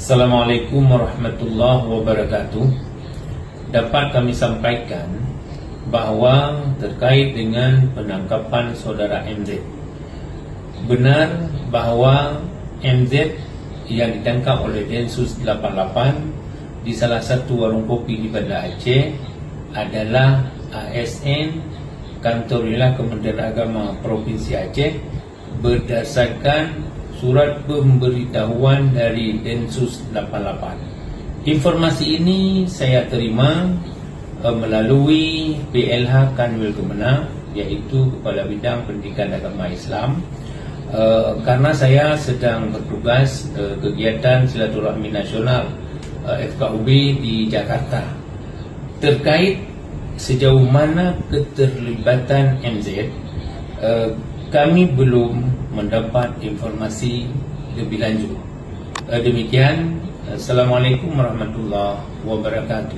Assalamualaikum warahmatullahi wabarakatuh. Dapat kami sampaikan bahwa terkait dengan penangkapan saudara MZ, benar bahwa MZ yang ditangkap oleh Densus 88 di salah satu warung kopi di Banda Aceh adalah ASN Kantor Wilayah Kementerian Agama Provinsi Aceh berdasarkan surat pemberitahuan dari Densus 88. Informasi ini saya terima melalui PLH Kanwil Kemenang, yaitu Kepala Bidang Pendidikan Agama Islam, karena saya sedang bertugas kegiatan silaturahmi nasional FKUB di Jakarta terkait sejauh mana keterlibatan MZ. Kami belum mendapat informasi lebih lanjut. Demikian, Assalamualaikum warahmatullahi wabarakatuh.